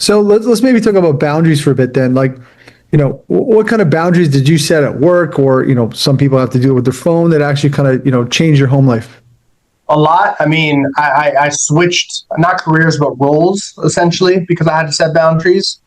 So let's maybe talk about boundaries for a bit then. Like, what kind of boundaries did you set at work, or, some people have to do it with their phone that actually kind of, change your home life? A lot. I mean, I switched not careers but roles essentially because I had to set boundaries.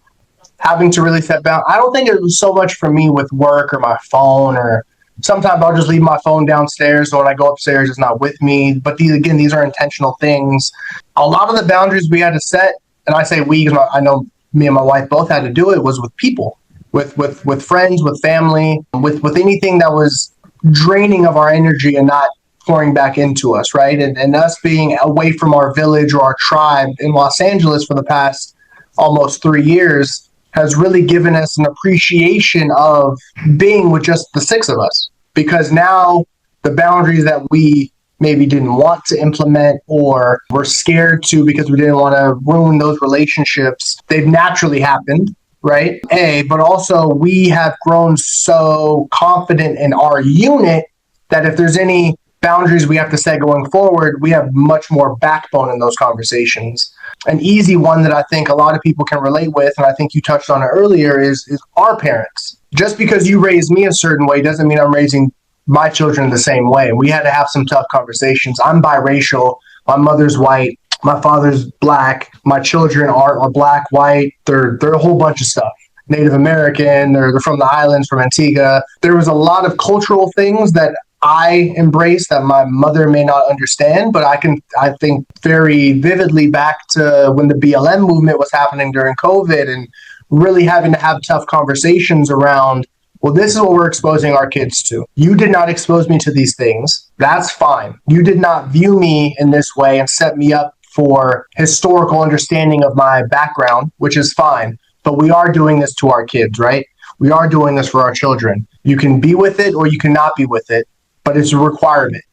Having to really set bound. I don't think it was so much for me with work or my phone, or sometimes I'll just leave my phone downstairs. So when I go upstairs, it's not with me. But these are intentional things. A lot of the boundaries we had to set, and I say we because I know me and my wife both had to do it, was with people, with friends, with family, with anything that was draining of our energy and not pouring back into us, right? And us being away from our village or our tribe in Los Angeles for the past almost 3 years has really given us an appreciation of being with just the six of us. Because now the boundaries that we maybe didn't want to implement or were scared to because we didn't want to ruin those relationships, they've naturally happened, right? But also we have grown so confident in our unit that if there's any boundaries we have to set going forward, we have much more backbone in those conversations. An easy one that I think a lot of people can relate with, and I think you touched on it earlier, is our parents. Just because you raised me a certain way doesn't mean I'm raising my children the same way. We had to have some tough conversations. I'm biracial. My mother's white. My father's black. My children are black, white. They're a whole bunch of stuff. Native American. They're from the islands, from Antigua. There was a lot of cultural things that I embrace that my mother may not understand, but I think very vividly back to when the BLM movement was happening during COVID and really having to have tough conversations around, well, this is what we're exposing our kids to. You did not expose me to these things. That's fine. You did not view me in this way and set me up for historical understanding of my background, which is fine. But we are doing this to our kids, right? We are doing this for our children. You can be with it or you cannot be with it, but it's a requirement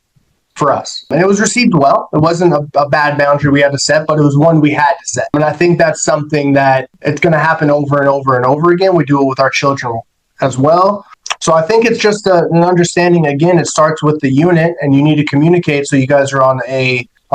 for us. And it was received well. It wasn't a bad boundary we had to set, but it was one we had to set. And I think that's something that it's going to happen over and over and over again. We do it with our children as well. So I think it's just an understanding. Again, it starts with the unit, and you need to communicate so you guys are on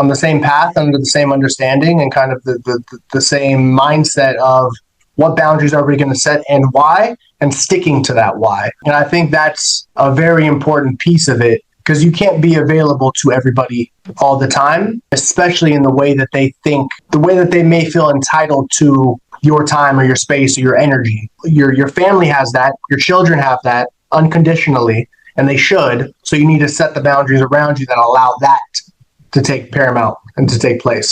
the same path, under the same understanding, and kind of the same mindset of what boundaries are we going to set and why, and sticking to that why. And I think that's a very important piece of it, because you can't be available to everybody all the time, especially in the way that they think, the way that they may feel entitled to your time or your space or your energy. Your family has that, your children have that unconditionally, and they should. So you need to set the boundaries around you that allow that to take paramount and to take place.